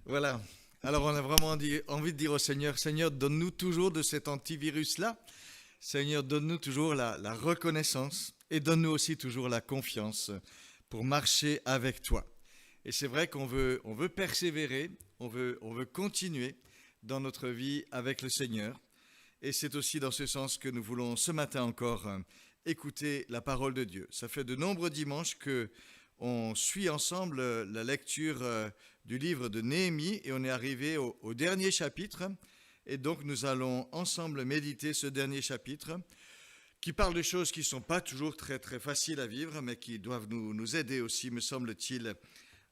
Voilà. Alors on a vraiment envie de dire au Seigneur, Seigneur, donne-nous toujours de cet antivirus-là. Seigneur, donne-nous toujours la reconnaissance et donne-nous aussi toujours la confiance pour marcher avec toi. Et c'est vrai qu'on veut persévérer, on veut continuer dans notre vie avec le Seigneur. Et c'est aussi dans ce sens que nous voulons ce matin encore écouter la parole de Dieu. Ça fait de nombreux dimanches que on suit ensemble la lecture du livre de Néhémie et on est arrivé au dernier chapitre. Et donc nous allons ensemble méditer ce dernier chapitre qui parle de choses qui ne sont pas toujours très très faciles à vivre, mais qui doivent nous aider aussi, me semble-t-il,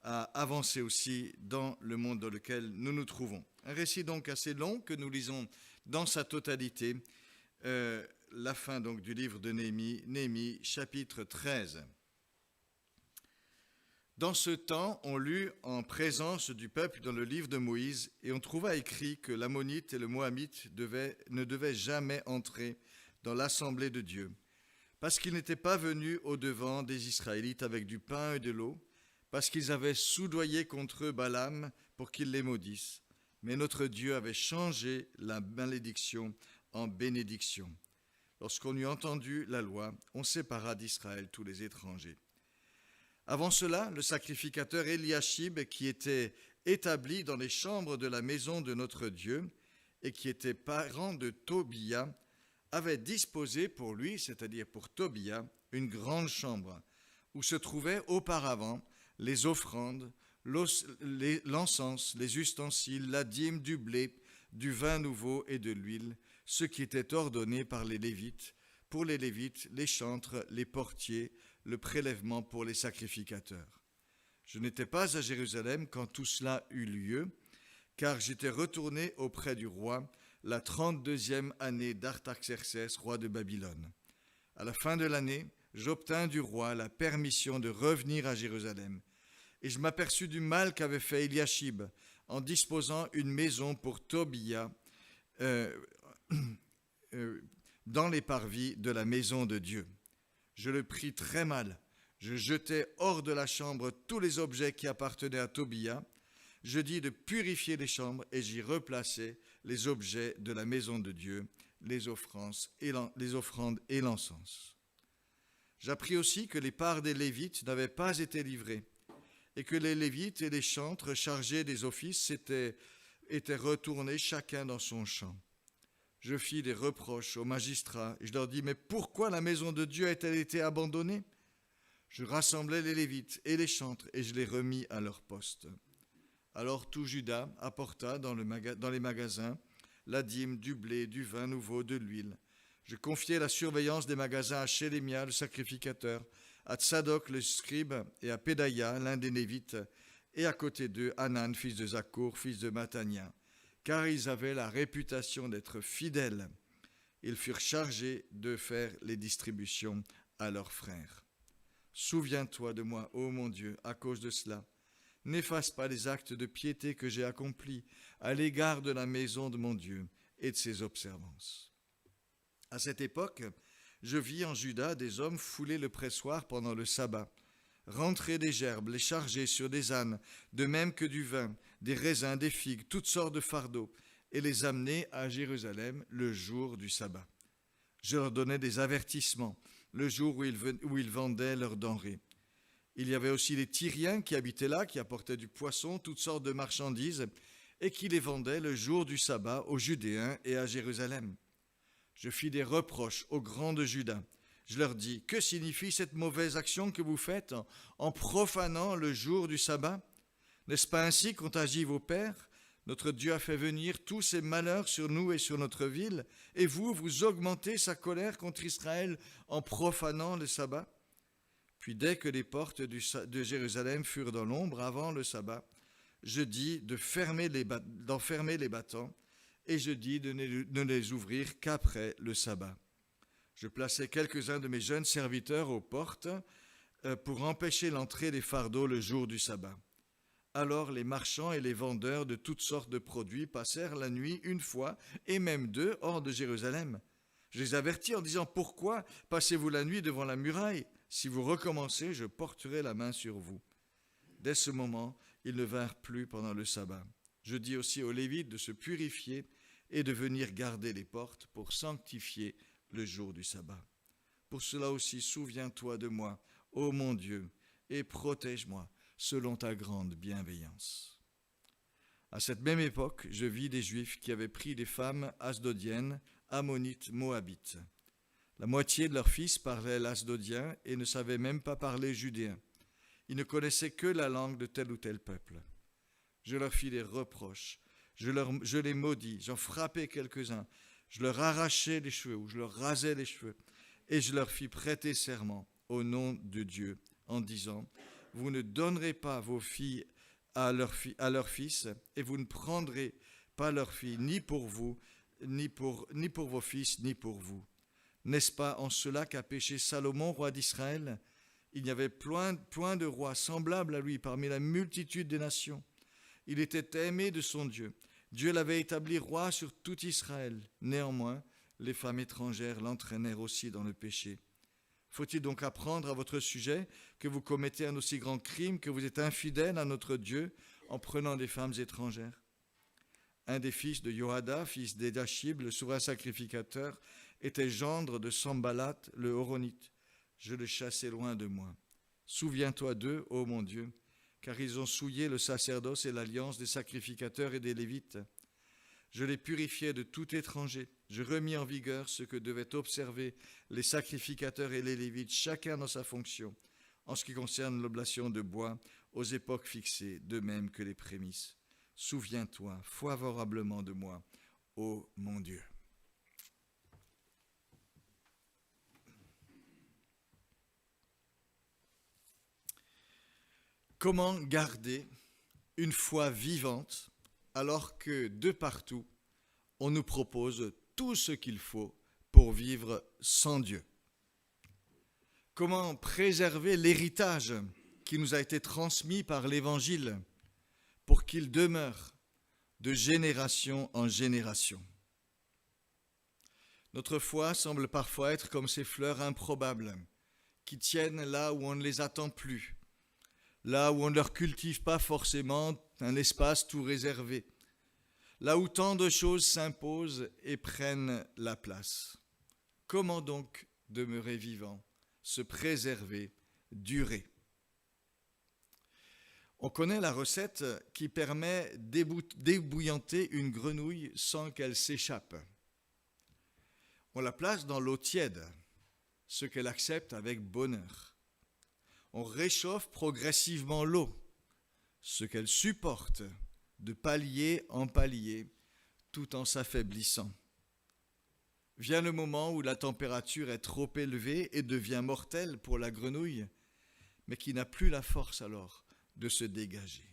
à avancer aussi dans le monde dans lequel nous nous trouvons. Un récit donc assez long que nous lisons dans sa totalité, la fin donc du livre de Néhémie, chapitre 13. Dans ce temps, on lut en présence du peuple dans le livre de Moïse et on trouva écrit que l'Ammonite et le Moabite ne devaient jamais entrer dans l'assemblée de Dieu, parce qu'ils n'étaient pas venus au-devant des Israélites avec du pain et de l'eau, parce qu'ils avaient soudoyé contre eux Balaam pour qu'il les maudisse. Mais notre Dieu avait changé la malédiction en bénédiction. Lorsqu'on eut entendu la loi, on sépara d'Israël tous les étrangers. Avant cela, le sacrificateur Eliashib, qui était établi dans les chambres de la maison de notre Dieu et qui était parent de Tobia, avait disposé pour lui, c'est-à-dire pour Tobia, une grande chambre où se trouvaient auparavant les offrandes, l'encens, les ustensiles, la dîme, du blé, du vin nouveau et de l'huile, ce qui était ordonné par les Lévites, pour les Lévites, les chantres, les portiers, le prélèvement pour les sacrificateurs. Je n'étais pas à Jérusalem quand tout cela eut lieu, car j'étais retourné auprès du roi la 32e année d'Artaxerxès, roi de Babylone. À la fin de l'année, j'obtins du roi la permission de revenir à Jérusalem, et je m'aperçus du mal qu'avait fait Eliashib en disposant une maison pour Tobia dans les parvis de la maison de Dieu. Je le pris très mal. Je jetai hors de la chambre tous les objets qui appartenaient à Tobia. Je dis de purifier les chambres et j'y replaçai les objets de la maison de Dieu, les offrandes et l'encens. J'appris aussi que les parts des Lévites n'avaient pas été livrées et que les Lévites et les chantres chargés des offices étaient retournés chacun dans son champ. Je fis des reproches aux magistrats et je leur dis « Mais pourquoi la maison de Dieu a-t-elle été abandonnée ?» Je rassemblai les Lévites et les chantres et je les remis à leur poste. Alors tout Juda apporta dans les magasins la dîme, du blé, du vin nouveau, de l'huile. Je confiai la surveillance des magasins à Shélémia, le sacrificateur, à Tsadok, le scribe, et à Pédaïa, l'un des Lévites, et à côté d'eux, Hanan, fils de Zakkour, fils de Mattania, car ils avaient la réputation d'être fidèles. Ils furent chargés de faire les distributions à leurs frères. Souviens-toi de moi, ô mon Dieu, à cause de cela. N'efface pas les actes de piété que j'ai accomplis à l'égard de la maison de mon Dieu et de ses observances. À cette époque, je vis en Juda des hommes fouler le pressoir pendant le sabbat, rentrer des gerbes, les charger sur des ânes, de même que du vin, des raisins, des figues, toutes sortes de fardeaux, et les amener à Jérusalem le jour du sabbat. Je leur donnais des avertissements le jour où ils vendaient leurs denrées. Il y avait aussi les Tyriens qui habitaient là, qui apportaient du poisson, toutes sortes de marchandises, et qui les vendaient le jour du sabbat aux Judéens et à Jérusalem. Je fis des reproches aux grands de Juda. Je leur dis, que signifie cette mauvaise action que vous faites en profanant le jour du sabbat ? N'est-ce pas ainsi qu'ont agi vos pères ? Notre Dieu a fait venir tous ces malheurs sur nous et sur notre ville, et vous augmentez sa colère contre Israël en profanant le sabbat ? Puis dès que les portes de Jérusalem furent dans l'ombre avant le sabbat, je dis d'en fermer les battants, et je dis de ne les ouvrir qu'après le sabbat. Je plaçai quelques-uns de mes jeunes serviteurs aux portes pour empêcher l'entrée des fardeaux le jour du sabbat. Alors les marchands et les vendeurs de toutes sortes de produits passèrent la nuit une fois, et même deux, hors de Jérusalem. Je les avertis en disant, pourquoi passez-vous la nuit devant la muraille ? Si vous recommencez, je porterai la main sur vous. Dès ce moment, ils ne vinrent plus pendant le sabbat. Je dis aussi aux Lévites de se purifier et de venir garder les portes pour sanctifier le jour du sabbat. Pour cela aussi, souviens-toi de moi, ô mon Dieu, et protège-moi selon ta grande bienveillance. À cette même époque, je vis des Juifs qui avaient pris des femmes asdodiennes, ammonites, moabites. La moitié de leurs fils parlaient l'asdodien et ne savaient même pas parler judéen. Ils ne connaissaient que la langue de tel ou tel peuple. Je leur fis des reproches, je les maudis, j'en frappais quelques-uns, je leur arrachais les cheveux ou je leur rasais les cheveux, et je leur fis prêter serment au nom de Dieu en disant, vous ne donnerez pas vos filles à leurs fils, et vous ne prendrez pas leurs filles ni pour vous, ni pour vos fils, ni pour vous. N'est-ce pas en cela qu'a péché Salomon, roi d'Israël? Il n'y avait point de roi semblable à lui parmi la multitude des nations. Il était aimé de son Dieu. Dieu l'avait établi roi sur tout Israël. Néanmoins, les femmes étrangères l'entraînèrent aussi dans le péché. Faut-il donc apprendre à votre sujet que vous commettez un aussi grand crime, que vous êtes infidèles à notre Dieu en prenant des femmes étrangères? Un des fils de Joada, fils d'Edachib, le souverain sacrificateur, était gendre de Sambalat, le Horonite. Je le chassai loin de moi. Souviens-toi d'eux, ô mon Dieu, car ils ont souillé le sacerdoce et l'alliance des sacrificateurs et des Lévites. Je les purifiai de tout étranger. Je remis en vigueur ce que devaient observer les sacrificateurs et les Lévites, chacun dans sa fonction, en ce qui concerne l'oblation de bois, aux époques fixées, de même que les prémices. Souviens-toi favorablement de moi, ô mon Dieu. Comment garder une foi vivante alors que de partout, on nous propose tout ce qu'il faut pour vivre sans Dieu? Comment préserver l'héritage qui nous a été transmis par l'Évangile pour qu'il demeure de génération en génération? Notre foi semble parfois être comme ces fleurs improbables qui tiennent là où on ne les attend plus, là où on ne leur cultive pas forcément un espace tout réservé, là où tant de choses s'imposent et prennent la place. Comment donc demeurer vivant, se préserver, durer? On connaît la recette qui permet d'ébouillanter une grenouille sans qu'elle s'échappe. On la place dans l'eau tiède, ce qu'elle accepte avec bonheur. On réchauffe progressivement l'eau, ce qu'elle supporte de palier en palier, tout en s'affaiblissant. Vient le moment où la température est trop élevée et devient mortelle pour la grenouille, mais qui n'a plus la force alors de se dégager.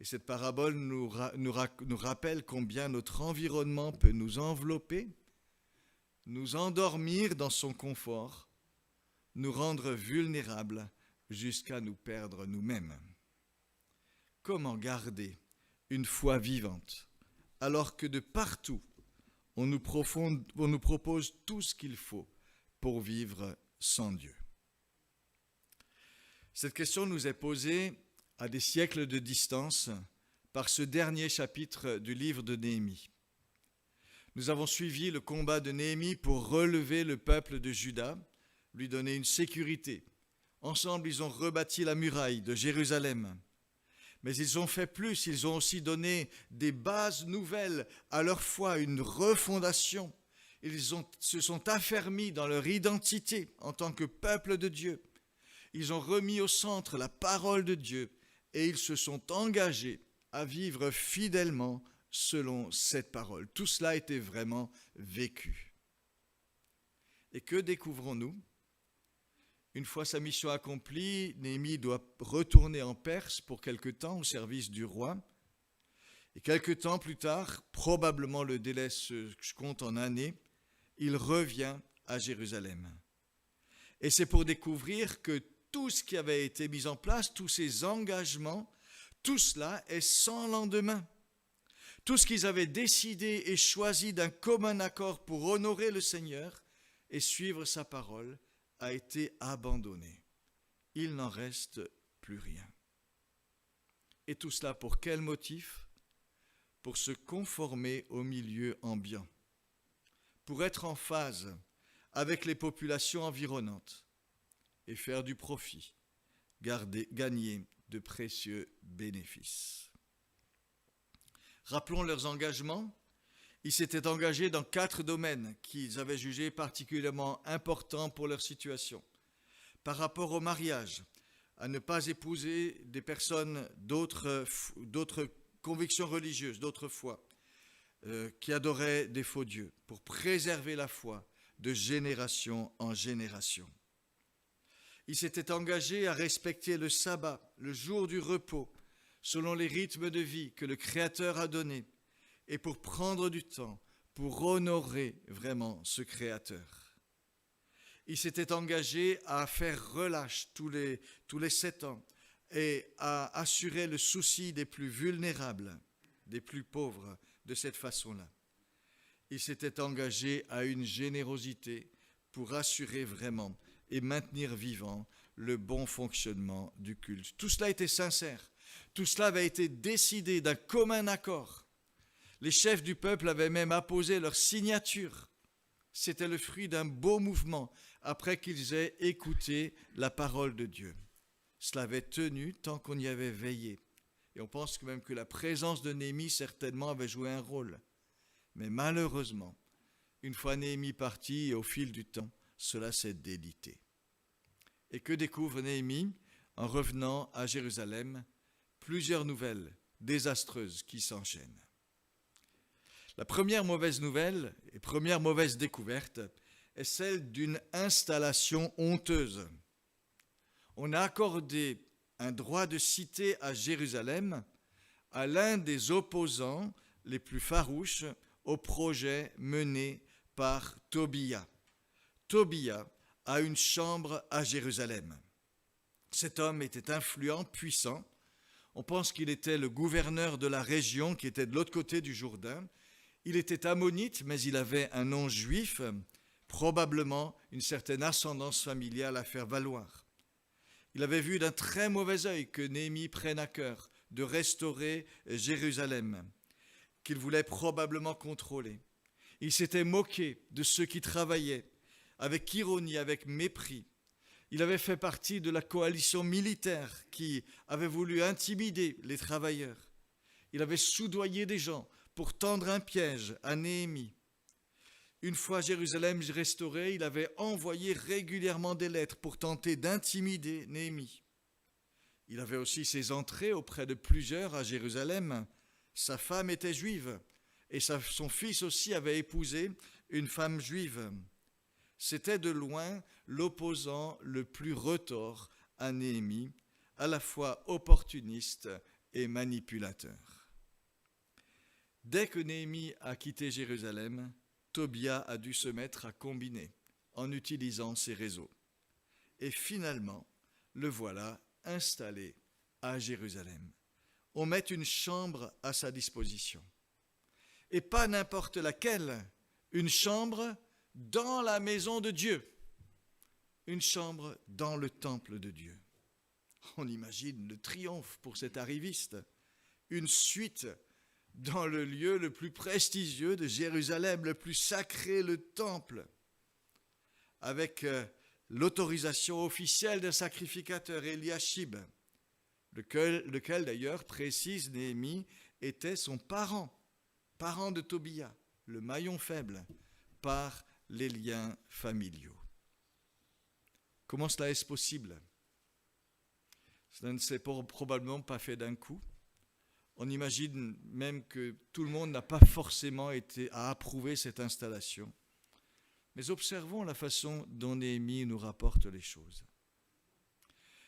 Et cette parabole nous rappelle combien notre environnement peut nous envelopper, nous endormir dans son confort, nous rendre vulnérables jusqu'à nous perdre nous-mêmes. Comment garder une foi vivante alors que de partout on nous propose tout ce qu'il faut pour vivre sans Dieu? Cette question nous est posée à des siècles de distance par ce dernier chapitre du livre de Néhémie. Nous avons suivi le combat de Néhémie pour relever le peuple de Juda, lui donner une sécurité. Ensemble, ils ont rebâti la muraille de Jérusalem. Mais ils ont fait plus, ils ont aussi donné des bases nouvelles à leur foi, une refondation. Se sont affermis dans leur identité en tant que peuple de Dieu. Ils ont remis au centre la parole de Dieu et ils se sont engagés à vivre fidèlement selon cette parole. Tout cela était vraiment vécu. Et que découvrons-nous? Une fois sa mission accomplie, Néhémie doit retourner en Perse pour quelque temps au service du roi. Et quelque temps plus tard, probablement le délai se compte en années, il revient à Jérusalem. Et c'est pour découvrir que tout ce qui avait été mis en place, tous ces engagements, tout cela est sans lendemain. Tout ce qu'ils avaient décidé et choisi d'un commun accord pour honorer le Seigneur et suivre sa parole a été abandonné. Il n'en reste plus rien. Et tout cela pour quel motif? pour se conformer au milieu ambiant, pour être en phase avec les populations environnantes et faire du profit, gagner de précieux bénéfices. Rappelons leurs engagements. Ils s'étaient engagés dans 4 domaines qu'ils avaient jugés particulièrement importants pour leur situation. Par rapport au mariage, à ne pas épouser des personnes d'autres convictions religieuses, d'autres foi, qui adoraient des faux dieux, pour préserver la foi de génération en génération. Ils s'étaient engagés à respecter le sabbat, le jour du repos, selon les rythmes de vie que le Créateur a donnés, et pour prendre du temps, pour honorer vraiment ce Créateur. Ils s'étaient engagés à faire relâche tous les 7 ans et à assurer le souci des plus vulnérables, des plus pauvres de cette façon-là. Ils s'étaient engagés à une générosité pour assurer vraiment et maintenir vivant le bon fonctionnement du culte. Tout cela était sincère. Tout cela avait été décidé d'un commun accord. Les chefs du peuple avaient même apposé leur signature. C'était le fruit d'un beau mouvement après qu'ils aient écouté la parole de Dieu. Cela avait tenu tant qu'on y avait veillé. Et on pense même que la présence de Néhémie certainement avait joué un rôle. Mais malheureusement, une fois Néhémie parti, et au fil du temps, cela s'est délité. Et que découvre Néhémie en revenant à Jérusalem? Plusieurs nouvelles désastreuses qui s'enchaînent. La première mauvaise nouvelle et première mauvaise découverte est celle d'une installation honteuse. On a accordé un droit de cité à Jérusalem à l'un des opposants les plus farouches au projet mené par Tobia. Tobia a une chambre à Jérusalem. Cet homme était influent, puissant. On pense qu'il était le gouverneur de la région qui était de l'autre côté du Jourdain. Il était ammonite, mais il avait un nom juif, probablement une certaine ascendance familiale à faire valoir. Il avait vu d'un très mauvais œil que Néhémie prenne à cœur de restaurer Jérusalem, qu'il voulait probablement contrôler. Il s'était moqué de ceux qui travaillaient, avec ironie, avec mépris. Il avait fait partie de la coalition militaire qui avait voulu intimider les travailleurs. Il avait soudoyé des gens pour tendre un piège à Néhémie. Une fois Jérusalem restaurée, il avait envoyé régulièrement des lettres pour tenter d'intimider Néhémie. Il avait aussi ses entrées auprès de plusieurs à Jérusalem. Sa femme était juive et son fils aussi avait épousé une femme juive. C'était de loin l'opposant le plus retors à Néhémie, à la fois opportuniste et manipulateur. Dès que Néhémie a quitté Jérusalem, Tobia a dû se mettre à combiner en utilisant ses réseaux. Et finalement, le voilà installé à Jérusalem. On met une chambre à sa disposition. Et pas n'importe laquelle, une chambre dans la maison de Dieu, une chambre dans le temple de Dieu. On imagine le triomphe pour cet arriviste, une suite dans le lieu le plus prestigieux de Jérusalem, le plus sacré, le temple, avec l'autorisation officielle d'un sacrificateur, Eliashib, lequel d'ailleurs, précise Néhémie, était son parent de Tobia, le maillon faible, par les liens familiaux. Comment cela est-ce possible? Cela ne s'est probablement pas fait d'un coup. On imagine même que tout le monde n'a pas forcément été à approuver cette installation. Mais observons la façon dont Néhémie nous rapporte les choses.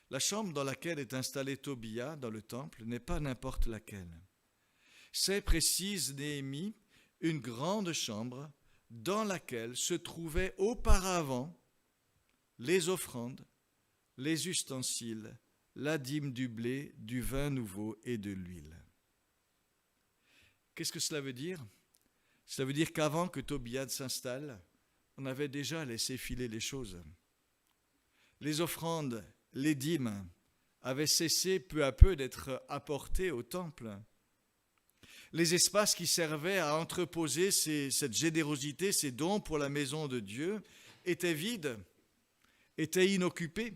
La chambre dans laquelle est installé Tobia dans le temple n'est pas n'importe laquelle. C'est, précise Néhémie, une grande chambre dans laquelle se trouvaient auparavant les offrandes, les ustensiles, la dîme du blé, du vin nouveau et de l'huile. Qu'est-ce que cela veut dire? Cela veut dire qu'avant que Tobia s'installe, on avait déjà laissé filer les choses. Les offrandes, les dîmes avaient cessé peu à peu d'être apportées au temple. Les espaces qui servaient à entreposer cette générosité, ces dons pour la maison de Dieu, étaient vides, étaient inoccupés.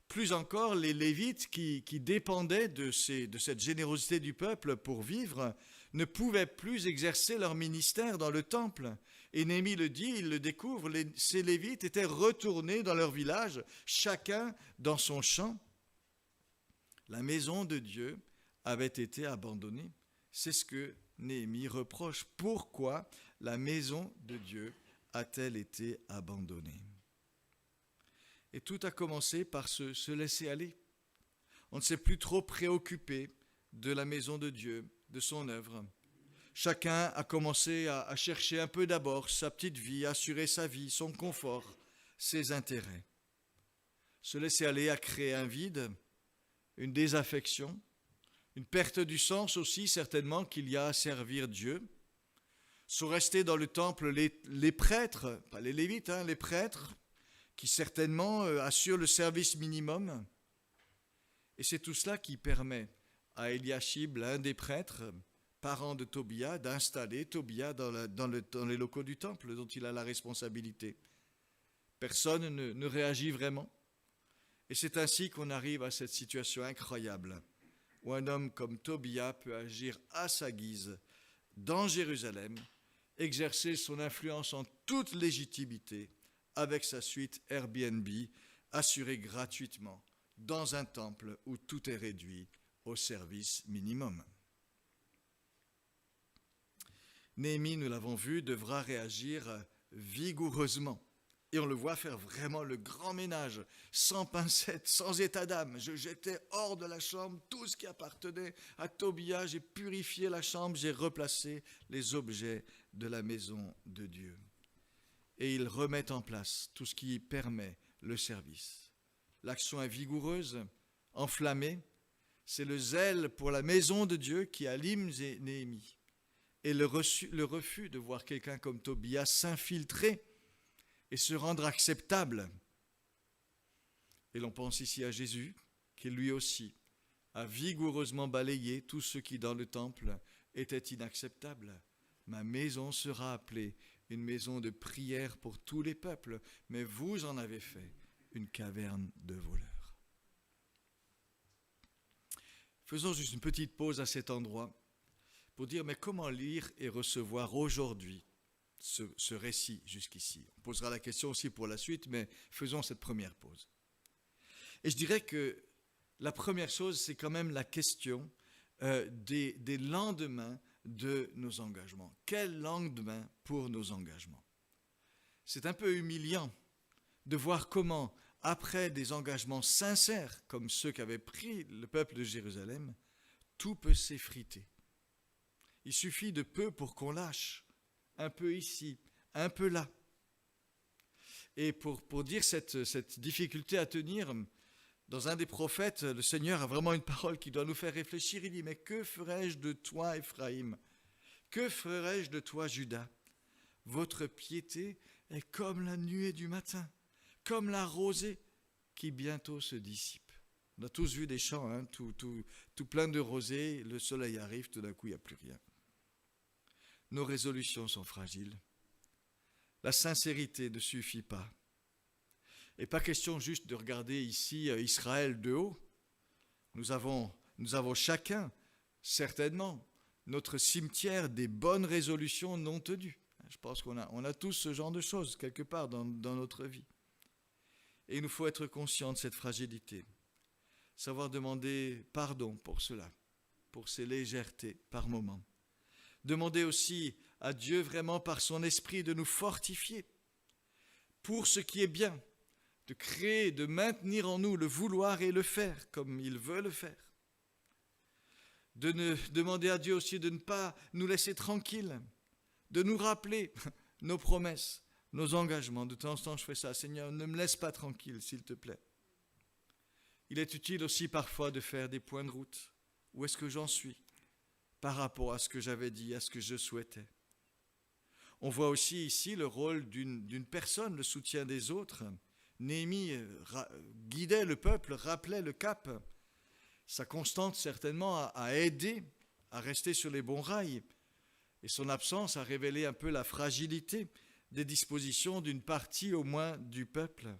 Plus encore, les Lévites qui dépendaient de cette générosité du peuple pour vivre ne pouvaient plus exercer leur ministère dans le temple. Et Néhémie le dit, il le découvre, ces Lévites étaient retournés dans leur village, chacun dans son champ. La maison de Dieu avait été abandonnée. C'est ce que Néhémie reproche. Pourquoi la maison de Dieu a-t-elle été abandonnée? Et tout a commencé par se laisser aller. On ne s'est plus trop préoccupé de la maison de Dieu, de son œuvre. Chacun a commencé à chercher un peu d'abord sa petite vie, assurer sa vie, son confort, ses intérêts. Se laisser aller a créé un vide, une désaffection, une perte du sens aussi certainement qu'il y a à servir Dieu. Sont restés dans le temple les prêtres, pas les Lévites, les prêtres, qui certainement assurent le service minimum. Et c'est tout cela qui permet à Eliashib, l'un des prêtres, parent de Tobia, d'installer Tobia dans les locaux du temple dont il a la responsabilité. Personne ne réagit vraiment. Et c'est ainsi qu'on arrive à cette situation incroyable, où un homme comme Tobia peut agir à sa guise dans Jérusalem, exercer son influence en toute légitimité, avec sa suite Airbnb, assurée gratuitement dans un temple où tout est réduit au service minimum. Néhémie, nous l'avons vu, devra réagir vigoureusement. Et on le voit faire vraiment le grand ménage, sans pincettes, sans état d'âme. Je jetais hors de la chambre tout ce qui appartenait à Tobia, j'ai purifié la chambre, j'ai replacé les objets de la maison de Dieu. Et il remet en place tout ce qui permet le service. L'action est vigoureuse, enflammée. C'est le zèle pour la maison de Dieu qui anime Néhémie. Et le refus de voir quelqu'un comme Tobia s'infiltrer et se rendre acceptable. Et l'on pense ici à Jésus, qui lui aussi a vigoureusement balayé tout ce qui dans le temple était inacceptable. Ma maison sera appelée une maison de prière pour tous les peuples, mais vous en avez fait une caverne de voleurs. Faisons juste une petite pause à cet endroit pour dire, mais comment lire et recevoir aujourd'hui ce récit jusqu'ici? On posera la question aussi pour la suite, mais faisons cette première pause. Et je dirais que la première chose, c'est quand même la question des lendemains de nos engagements. Quel lendemain pour nos engagements? C'est un peu humiliant de voir comment, après des engagements sincères, comme ceux qu'avait pris le peuple de Jérusalem, tout peut s'effriter. Il suffit de peu pour qu'on lâche, un peu ici, un peu là. Et pour dire cette difficulté à tenir, dans un des prophètes, le Seigneur a vraiment une parole qui doit nous faire réfléchir. Il dit, mais que ferai-je de toi, Éphraïm? Que ferai-je de toi, Juda? Votre piété est comme la nuée du matin, comme la rosée qui bientôt se dissipe. On a tous vu des champs, tout plein de rosée, le soleil arrive, tout d'un coup, il n'y a plus rien. Nos résolutions sont fragiles. La sincérité ne suffit pas. Et pas question juste de regarder ici Israël de haut. Nous avons chacun, certainement, notre cimetière des bonnes résolutions non tenues. Je pense qu'on a tous ce genre de choses quelque part dans notre vie. Et il nous faut être conscients de cette fragilité. Savoir demander pardon pour cela, pour ces légèretés par moments. Demander aussi à Dieu vraiment par son esprit de nous fortifier pour ce qui est bien, de créer, de maintenir en nous le vouloir et le faire comme il veut le faire. Demander à Dieu aussi de ne pas nous laisser tranquilles, de nous rappeler nos promesses, nos engagements. De temps en temps, je fais ça. Seigneur, ne me laisse pas tranquille, s'il te plaît. Il est utile aussi parfois de faire des points de route. Où est-ce que j'en suis par rapport à ce que j'avais dit, à ce que je souhaitais? On voit aussi ici le rôle d'une personne, le soutien des autres. Néhémie guidait le peuple, rappelait le cap. Sa constante certainement à aider à rester sur les bons rails. Et son absence a révélé un peu la fragilité des dispositions d'une partie au moins du peuple.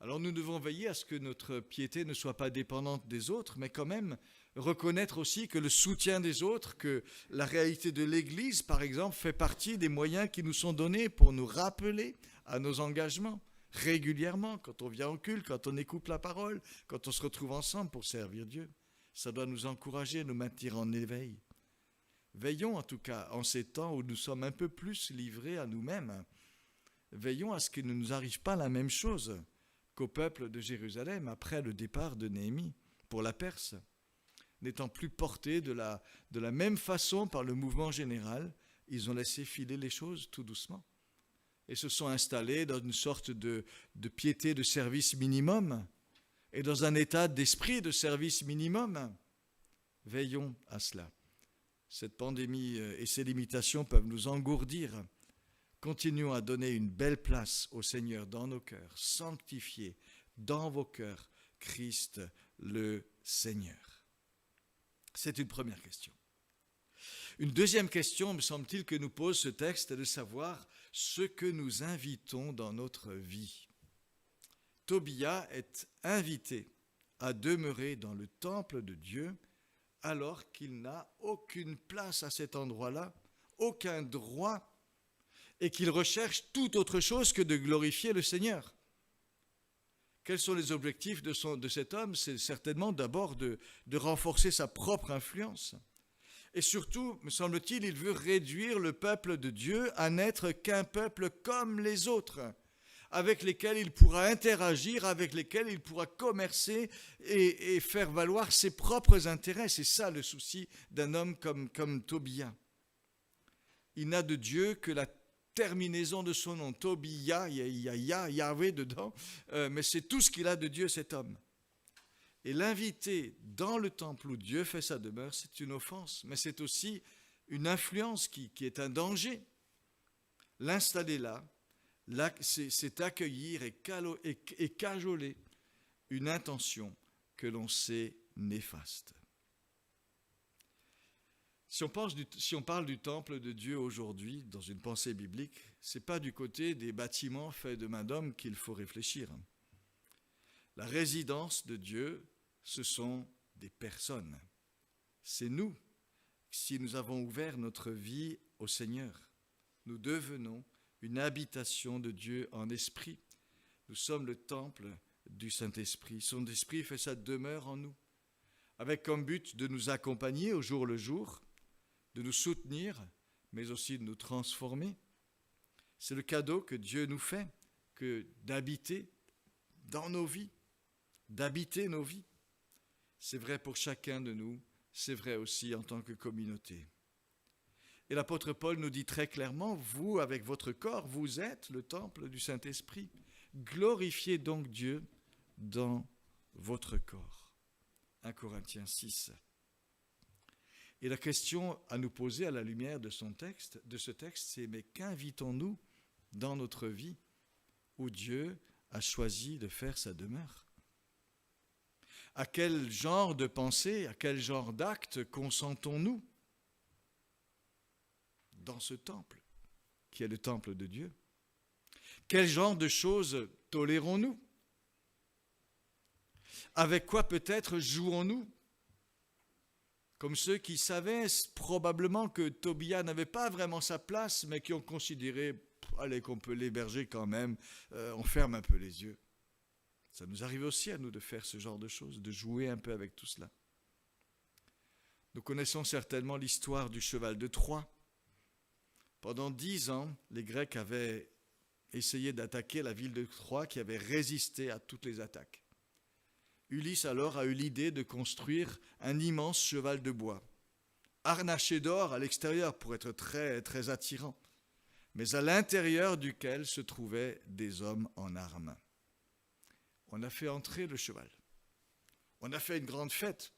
Alors nous devons veiller à ce que notre piété ne soit pas dépendante des autres, mais quand même reconnaître aussi que le soutien des autres, que la réalité de l'Église, par exemple, fait partie des moyens qui nous sont donnés pour nous rappeler à nos engagements régulièrement, quand on vient au culte, quand on écoute la parole, quand on se retrouve ensemble pour servir Dieu. Ça doit nous encourager, nous maintenir en éveil. Veillons en tout cas en ces temps où nous sommes un peu plus livrés à nous-mêmes. Veillons à ce qu'il ne nous arrive pas la même chose qu'au peuple de Jérusalem après le départ de Néhémie pour la Perse. N'étant plus portés de la même façon par le mouvement général, ils ont laissé filer les choses tout doucement et se sont installés dans une sorte de piété de service minimum et dans un état d'esprit de service minimum. Veillons à cela. Cette pandémie et ses limitations peuvent nous engourdir. Continuons à donner une belle place au Seigneur dans nos cœurs. Sanctifiez dans vos cœurs Christ le Seigneur. C'est une première question. Une deuxième question, me semble-t-il, que nous pose ce texte, est de savoir ce que nous invitons dans notre vie. Tobia est invité à demeurer dans le temple de Dieu alors qu'il n'a aucune place à cet endroit-là, aucun droit, et qu'il recherche toute autre chose que de glorifier le Seigneur. Quels sont les objectifs de cet homme? C'est certainement d'abord de renforcer sa propre influence. Et surtout, me semble-t-il, il veut réduire le peuple de Dieu à n'être qu'un peuple comme les autres, avec lesquels il pourra interagir, avec lesquels il pourra commercer et faire valoir ses propres intérêts. C'est ça le souci d'un homme comme Tobia. Il n'a de Dieu que la terminaison de son nom, Tobia, il y a Yahvé dedans, mais c'est tout ce qu'il a de Dieu, cet homme. Et l'inviter dans le temple où Dieu fait sa demeure, c'est une offense, mais c'est aussi une influence qui est un danger. L'installer là, c'est accueillir et cajoler une intention que l'on sait néfaste. Si on parle du temple de Dieu aujourd'hui, dans une pensée biblique, ce n'est pas du côté des bâtiments faits de main d'homme qu'il faut réfléchir. La résidence de Dieu, ce sont des personnes. C'est nous, si nous avons ouvert notre vie au Seigneur. Nous devenons une habitation de Dieu en esprit. Nous sommes le temple du Saint-Esprit. Son esprit fait sa demeure en nous, avec comme but de nous accompagner au jour le jour, de nous soutenir, mais aussi de nous transformer. C'est le cadeau que Dieu nous fait, que d'habiter dans nos vies, d'habiter nos vies. C'est vrai pour chacun de nous, c'est vrai aussi en tant que communauté. Et l'apôtre Paul nous dit très clairement, vous, avec votre corps, vous êtes le temple du Saint-Esprit. Glorifiez donc Dieu dans votre corps. 1 Corinthiens 6. Et la question à nous poser à la lumière de ce texte, c'est mais qu'invitons-nous dans notre vie où Dieu a choisi de faire sa demeure? À quel genre de pensée, à quel genre d'acte consentons-nous dans ce temple, qui est le temple de Dieu? Quel genre de choses tolérons-nous? Avec quoi peut-être jouons-nous? Comme ceux qui savaient probablement que Tobia n'avait pas vraiment sa place, mais qui ont considéré, allez, qu'on peut l'héberger quand même, on ferme un peu les yeux. Ça nous arrive aussi à nous de faire ce genre de choses, de jouer un peu avec tout cela. Nous connaissons certainement l'histoire du cheval de Troie. Pendant 10 ans, les Grecs avaient essayé d'attaquer la ville de Troie qui avait résisté à toutes les attaques. Ulysse alors a eu l'idée de construire un immense cheval de bois, harnaché d'or à l'extérieur pour être très, très attirant, mais à l'intérieur duquel se trouvaient des hommes en armes. On a fait entrer le cheval. On a fait une grande fête.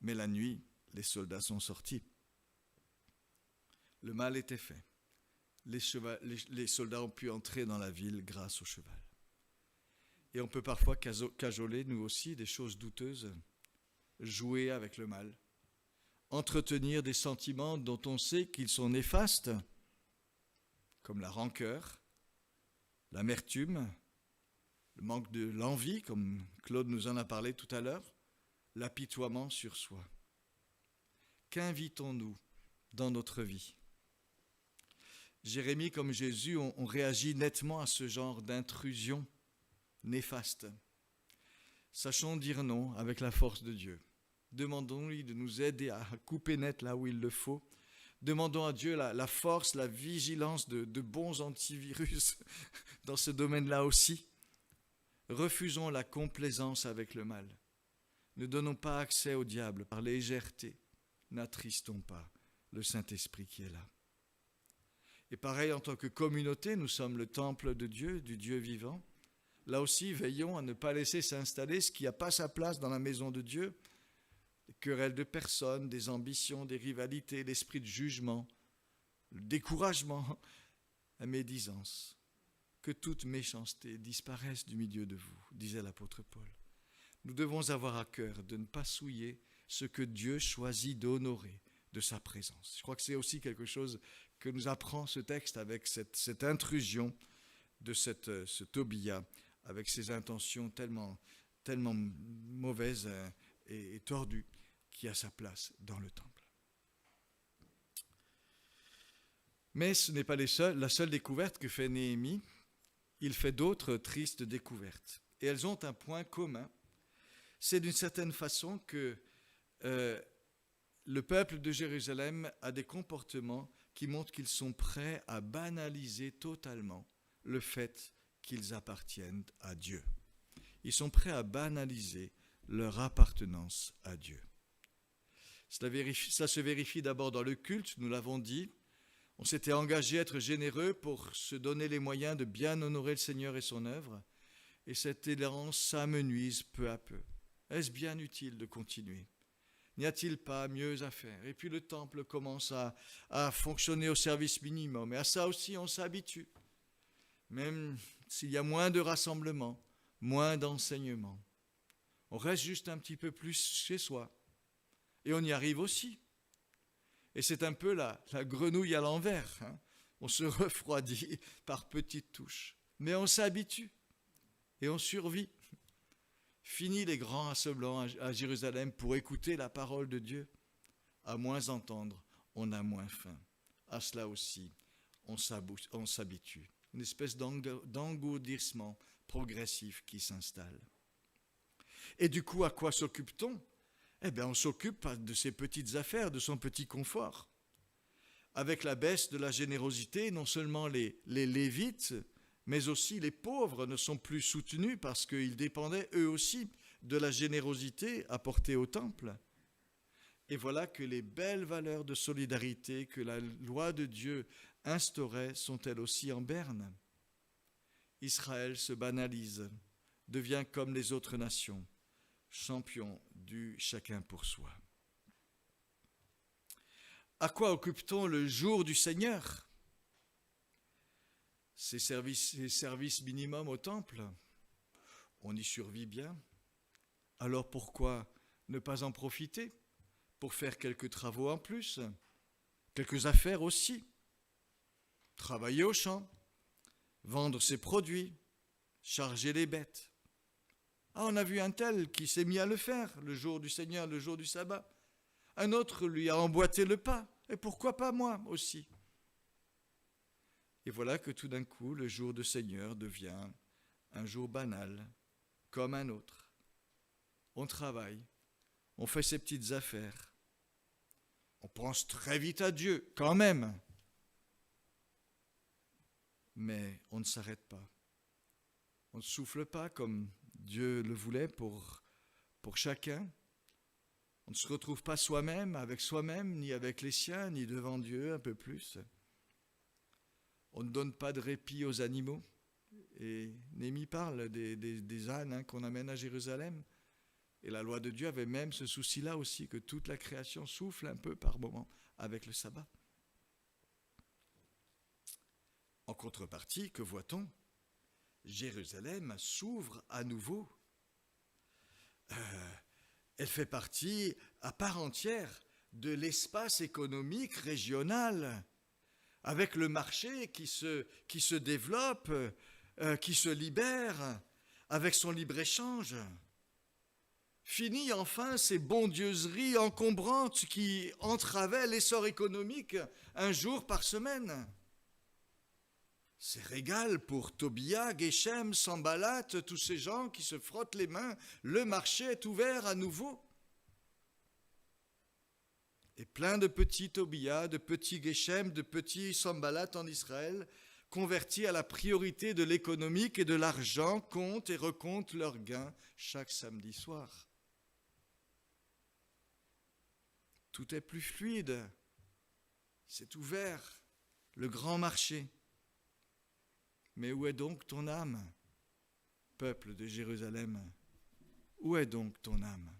Mais la nuit, les soldats sont sortis. Le mal était fait. Les soldats ont pu entrer dans la ville grâce au cheval. Et on peut parfois cajoler, nous aussi, des choses douteuses, jouer avec le mal, entretenir des sentiments dont on sait qu'ils sont néfastes, comme la rancœur, l'amertume, le manque de l'envie, comme Claude nous en a parlé tout à l'heure, l'apitoiement sur soi. Qu'invitons-nous dans notre vie ? Jérémie, comme Jésus, on réagit nettement à ce genre d'intrusion néfaste. Sachons dire non avec la force de Dieu. Demandons-lui de nous aider à couper net là où il le faut. Demandons à Dieu la force, la vigilance de bons antivirus dans ce domaine-là aussi. Refusons la complaisance avec le mal. Ne donnons pas accès au diable par légèreté. N'attristons pas le Saint-Esprit qui est là. Et pareil, en tant que communauté, nous sommes le temple de Dieu, du Dieu vivant. Là aussi, veillons à ne pas laisser s'installer ce qui n'a pas sa place dans la maison de Dieu. Des querelles de personnes, des ambitions, des rivalités, l'esprit de jugement, le découragement, la médisance. Que toute méchanceté disparaisse du milieu de vous, disait l'apôtre Paul. Nous devons avoir à cœur de ne pas souiller ce que Dieu choisit d'honorer de sa présence. Je crois que c'est aussi quelque chose que nous apprend ce texte avec cette intrusion de ce Tobia, avec ses intentions tellement mauvaises et tordues, qui a sa place dans le temple. Mais ce n'est pas la seule découverte que fait Néhémie. Il fait d'autres tristes découvertes. Et elles ont un point commun. C'est d'une certaine façon que le peuple de Jérusalem a des comportements qui montrent qu'ils sont prêts à banaliser totalement le fait qu'ils appartiennent à Dieu. Ils sont prêts à banaliser leur appartenance à Dieu. Cela se vérifie d'abord dans le culte, nous l'avons dit. On s'était engagé à être généreux pour se donner les moyens de bien honorer le Seigneur et son œuvre. Et cet élan s'amenuise peu à peu. Est-ce bien utile de continuer ? N'y a-t-il pas mieux à faire ? Et puis le temple commence à fonctionner au service minimum. Et à ça aussi, on s'habitue. Même s'il y a moins de rassemblements, moins d'enseignements. On reste juste un petit peu plus chez soi. Et on y arrive aussi. Et c'est un peu la grenouille à l'envers. Hein. On se refroidit par petites touches. Mais on s'habitue et on survit. Fini les grands rassemblements à Jérusalem pour écouter la parole de Dieu. À moins entendre, on a moins faim. À cela aussi, on s'habitue. Une espèce d'engourdissement progressif qui s'installe. Et du coup, à quoi s'occupe-t-on ? Eh bien, on s'occupe de ses petites affaires, de son petit confort. Avec la baisse de la générosité, non seulement les Lévites, mais aussi les pauvres ne sont plus soutenus parce qu'ils dépendaient eux aussi de la générosité apportée au temple. Et voilà que les belles valeurs de solidarité que la loi de Dieu instaurait sont elles aussi en berne. Israël se banalise, devient comme les autres nations, champion du chacun pour soi. À quoi occupe-t-on le jour du Seigneur ? Ces services minimums au temple, on y survit bien. Alors pourquoi ne pas en profiter pour faire quelques travaux en plus, quelques affaires aussi, travailler au champ, vendre ses produits, charger les bêtes. Ah, on a vu un tel qui s'est mis à le faire le jour du Seigneur, le jour du sabbat. Un autre lui a emboîté le pas, et pourquoi pas moi aussi ? Et voilà que tout d'un coup, le jour du Seigneur devient un jour banal, comme un autre. On travaille, on fait ses petites affaires. On pense très vite à Dieu, quand même. Mais on ne s'arrête pas. On ne souffle pas comme Dieu le voulait pour chacun. On ne se retrouve pas soi-même, avec soi-même, ni avec les siens, ni devant Dieu, un peu plus. On ne donne pas de répit aux animaux. Et Néhémie parle des ânes qu'on amène à Jérusalem. Et la loi de Dieu avait même ce souci-là aussi, que toute la création souffle un peu par moment avec le sabbat. En contrepartie, que voit-on ? Jérusalem s'ouvre à nouveau. Elle fait partie à part entière de l'espace économique régional, avec le marché qui se développe, qui se libère, avec son libre-échange. Fini enfin ces bondieuseries encombrantes qui entravaient l'essor économique un jour par semaine. C'est régal pour Tobia, Geshem, Sanballat, tous ces gens qui se frottent les mains. Le marché est ouvert à nouveau. Et plein de petits Tobia, de petits Geshem, de petits Sanballat en Israël, convertis à la priorité de l'économique et de l'argent, comptent et recomptent leurs gains chaque samedi soir. Tout est plus fluide. C'est ouvert, le grand marché. Mais où est donc ton âme, peuple de Jérusalem? Où est donc ton âme?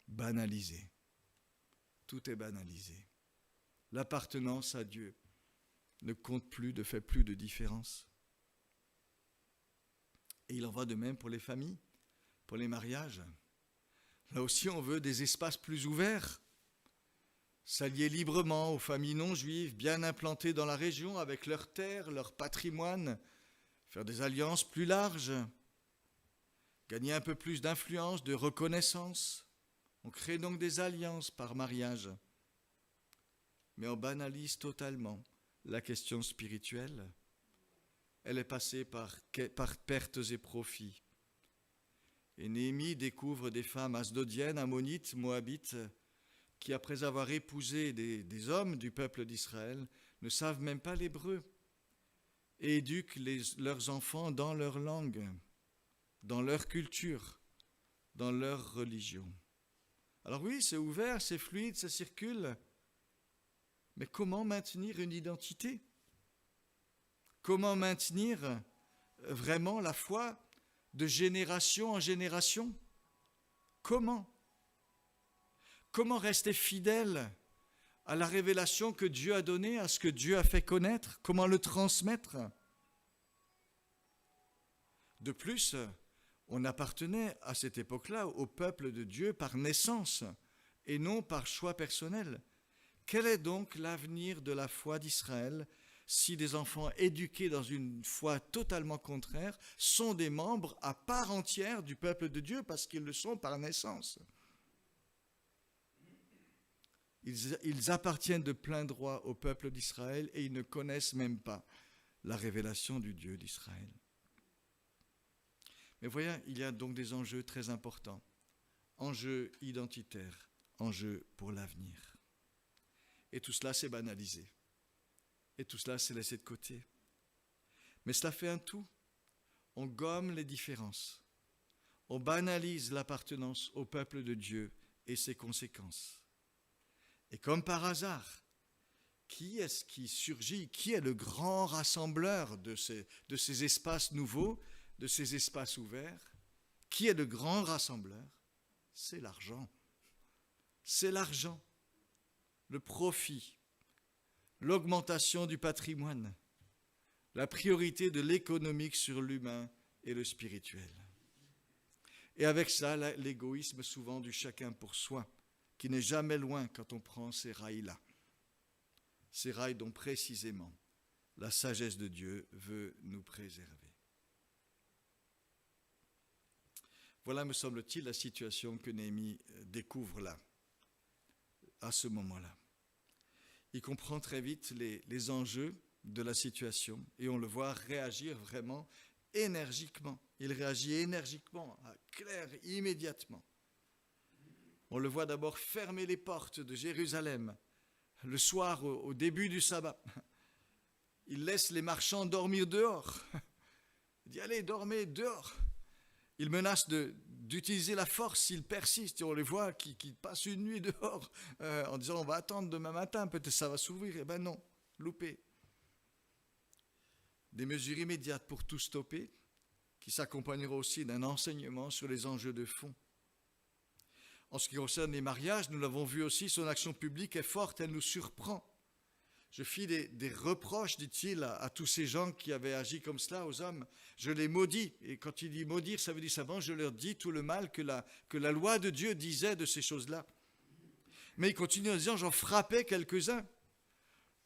Banalisé. Tout est banalisé. L'appartenance à Dieu ne compte plus, ne fait plus de différence. Et il en va de même pour les familles, pour les mariages. Là aussi, on veut des espaces plus ouverts, s'allier librement aux familles non juives, bien implantées dans la région, avec leurs terres, leur patrimoine, faire des alliances plus larges, gagner un peu plus d'influence, de reconnaissance. On crée donc des alliances par mariage, mais on banalise totalement la question spirituelle. Elle est passée par pertes et profits. Et Néhémie découvre des femmes asdodiennes, ammonites, moabites, qui après avoir épousé des hommes du peuple d'Israël, ne savent même pas l'hébreu et éduquent leurs enfants dans leur langue, dans leur culture, dans leur religion. Alors oui, c'est ouvert, c'est fluide, ça circule, mais comment maintenir une identité? Comment maintenir vraiment la foi de génération en génération? Comment rester fidèle à la révélation que Dieu a donnée, à ce que Dieu a fait connaître? Comment le transmettre? De plus, on appartenait à cette époque-là au peuple de Dieu par naissance et non par choix personnel. Quel est donc l'avenir de la foi d'Israël si des enfants éduqués dans une foi totalement contraire sont des membres à part entière du peuple de Dieu parce qu'ils le sont par naissance? Ils appartiennent de plein droit au peuple d'Israël et ils ne connaissent même pas la révélation du Dieu d'Israël. Mais voyez, il y a donc des enjeux très importants, enjeux identitaires, enjeux pour l'avenir. Et tout cela, c'est banalisé. Et tout cela, c'est laissé de côté. Mais cela fait un tout. On gomme les différences. On banalise l'appartenance au peuple de Dieu et ses conséquences. Et comme par hasard, qui est-ce qui surgit? Qui est le grand rassembleur de ces espaces nouveaux, de ces espaces ouverts? Qui est le grand rassembleur? C'est l'argent. C'est l'argent, le profit, l'augmentation du patrimoine, la priorité de l'économique sur l'humain et le spirituel. Et avec ça, l'égoïsme souvent du chacun pour soi, qui n'est jamais loin quand on prend ces rails-là. Ces rails dont précisément la sagesse de Dieu veut nous préserver. Voilà, me semble-t-il, la situation que Néhémie découvre là, à ce moment-là. Il comprend très vite les enjeux de la situation et on le voit réagir vraiment énergiquement. Il réagit énergiquement, clair, immédiatement. On le voit d'abord fermer les portes de Jérusalem le soir au début du sabbat. Il laisse les marchands dormir dehors. Il dit « Allez, dormez dehors ». Il menace d'utiliser la force s'il persiste. Et on les voit qui passent une nuit dehors en disant « On va attendre demain matin, peut-être ça va s'ouvrir ». Eh bien non, loupé. Des mesures immédiates pour tout stopper, qui s'accompagneront aussi d'un enseignement sur les enjeux de fond. En ce qui concerne les mariages, nous l'avons vu aussi, son action publique est forte, elle nous surprend. Je fis des reproches, dit-il, à tous ces gens qui avaient agi comme cela, aux hommes. Je les maudis. Et quand il dit maudire, ça veut dire simplement, je leur dis tout le mal que la loi de Dieu disait de ces choses-là. Mais il continue en disant, j'en frappais quelques-uns.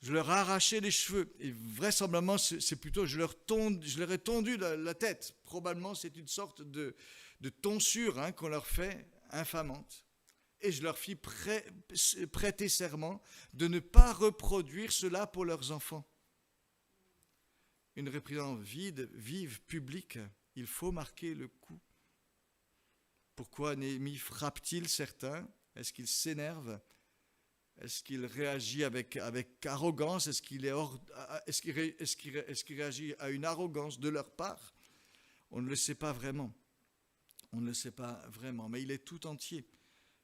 Je leur arrachais les cheveux. Et vraisemblablement, c'est plutôt, je leur ai tondu la tête. Probablement, c'est une sorte de tonsure qu'on leur fait infamante. Et je leur fis prêter serment de ne pas reproduire cela pour leurs enfants. Une réprimande vive, publique, il faut marquer le coup. Pourquoi Néhémie frappe-t-il certains? Est-ce qu'il s'énerve? Est-ce qu'il réagit avec arrogance? Est-ce qu'il réagit à une arrogance de leur part? On ne le sait pas vraiment. On ne le sait pas vraiment. Mais il est tout entier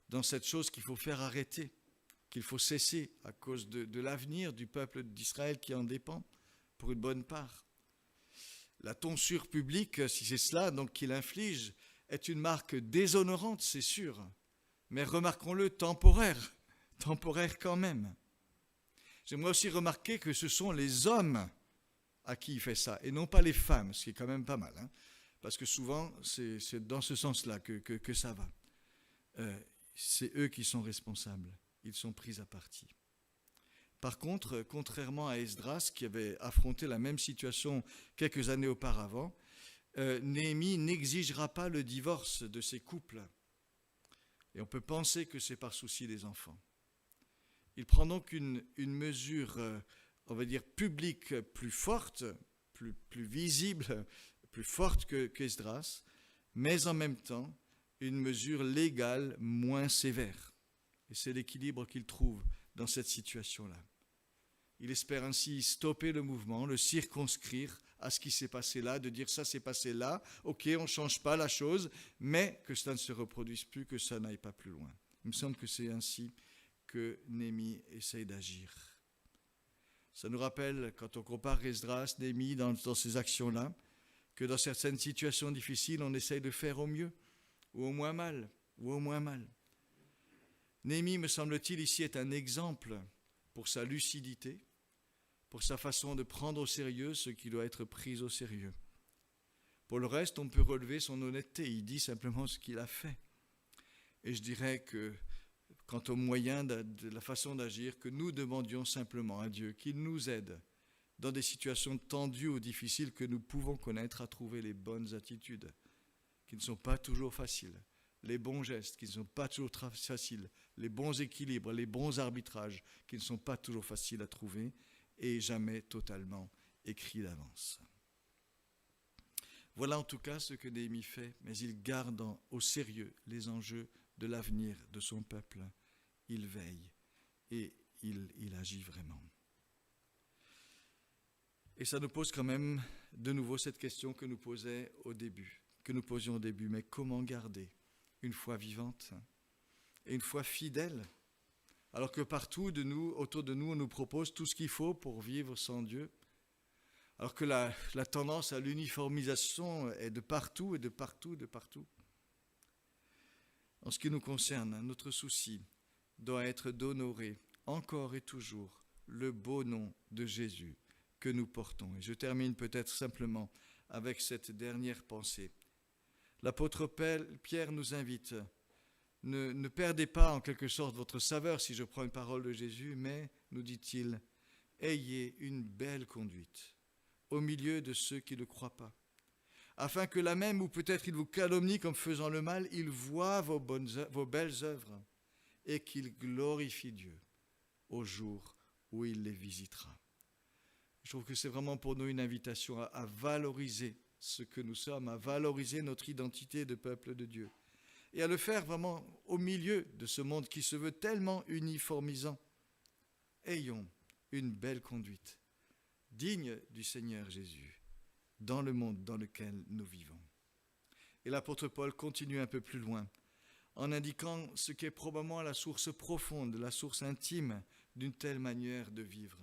dans cette chose qu'il faut faire arrêter, qu'il faut cesser à cause de l'avenir du peuple d'Israël qui en dépend, pour une bonne part. La tonsure publique, si c'est cela donc qu'il inflige, est une marque déshonorante, c'est sûr, mais remarquons-le, temporaire quand même. J'aimerais aussi remarquer que ce sont les hommes à qui il fait ça, et non pas les femmes, ce qui est quand même pas mal, parce que souvent, c'est dans ce sens-là que ça va. C'est eux qui sont responsables, ils sont pris à partie. Par contre, contrairement à Esdras, qui avait affronté la même situation quelques années auparavant, Néhémie n'exigera pas le divorce de ces couples. Et on peut penser que c'est par souci des enfants. Il prend donc une mesure, on va dire, publique plus forte, plus visible, plus forte qu'Esdras, mais en même temps, une mesure légale moins sévère. Et c'est l'équilibre qu'il trouve dans cette situation-là. Il espère ainsi stopper le mouvement, le circonscrire à ce qui s'est passé là, de dire ça s'est passé là, ok, on ne change pas la chose, mais que cela ne se reproduise plus, que ça n'aille pas plus loin. Il me semble que c'est ainsi que Néhémie essaye d'agir. Ça nous rappelle, quand on compare Esdras, Néhémie dans ces actions-là, que dans certaines situations difficiles, on essaye de faire au mieux, ou au moins mal, Néhémie, me semble-t-il, ici est un exemple pour sa lucidité, pour sa façon de prendre au sérieux ce qui doit être pris au sérieux. Pour le reste, on peut relever son honnêteté. Il dit simplement ce qu'il a fait. Et je dirais que, quant aux moyens de la façon d'agir, que nous demandions simplement à Dieu qu'il nous aide dans des situations tendues ou difficiles que nous pouvons connaître à trouver les bonnes attitudes, qui ne sont pas toujours faciles, les bons gestes qui ne sont pas toujours faciles, les bons équilibres, les bons arbitrages qui ne sont pas toujours faciles à trouver et jamais totalement écrits d'avance. Voilà en tout cas ce que Néhémie fait, mais il garde au sérieux les enjeux de l'avenir de son peuple. Il veille et il agit vraiment. Et ça nous pose quand même de nouveau cette question que nous posions au début, mais comment garder une foi vivante et une foi fidèle, alors que partout autour de nous, on nous propose tout ce qu'il faut pour vivre sans Dieu, alors que la tendance à l'uniformisation est de partout. En ce qui nous concerne, notre souci doit être d'honorer encore et toujours le beau nom de Jésus que nous portons. Et je termine peut-être simplement avec cette dernière pensée. L'apôtre Pierre nous invite, ne perdez pas en quelque sorte votre saveur, si je prends une parole de Jésus, mais, nous dit-il, ayez une belle conduite au milieu de ceux qui ne croient pas, afin que là même où peut-être ils vous calomnient comme faisant le mal, ils voient vos belles œuvres et qu'ils glorifient Dieu au jour où il les visitera. Je trouve que c'est vraiment pour nous une invitation à valoriser ce que nous sommes, à valoriser notre identité de peuple de Dieu et à le faire vraiment au milieu de ce monde qui se veut tellement uniformisant. Ayons une belle conduite, digne du Seigneur Jésus, dans le monde dans lequel nous vivons. Et l'apôtre Paul continue un peu plus loin, en indiquant ce qui est probablement la source profonde, la source intime d'une telle manière de vivre.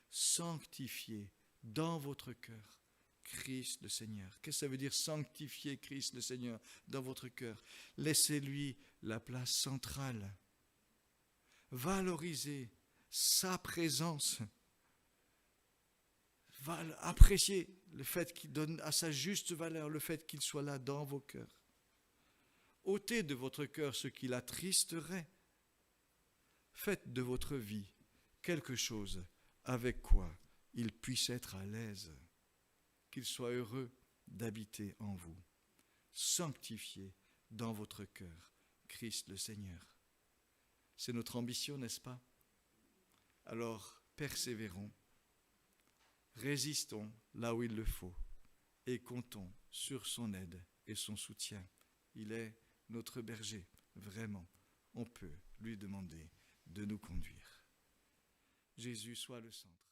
Sanctifiez dans votre cœur Christ le Seigneur. Qu'est-ce que ça veut dire sanctifier Christ le Seigneur dans votre cœur? Laissez-lui la place centrale. Valorisez sa présence. Appréciez le fait qu'il donne à sa juste valeur, le fait qu'il soit là dans vos cœurs. Ôtez de votre cœur ce qui l'attristerait. Faites de votre vie quelque chose avec quoi il puisse être à l'aise, qu'il soit heureux d'habiter en vous. Sanctifiez dans votre cœur Christ le Seigneur. C'est notre ambition, n'est-ce pas? Alors, persévérons, résistons là où il le faut et comptons sur son aide et son soutien. Il est notre berger, vraiment. On peut lui demander de nous conduire. Jésus soit le centre.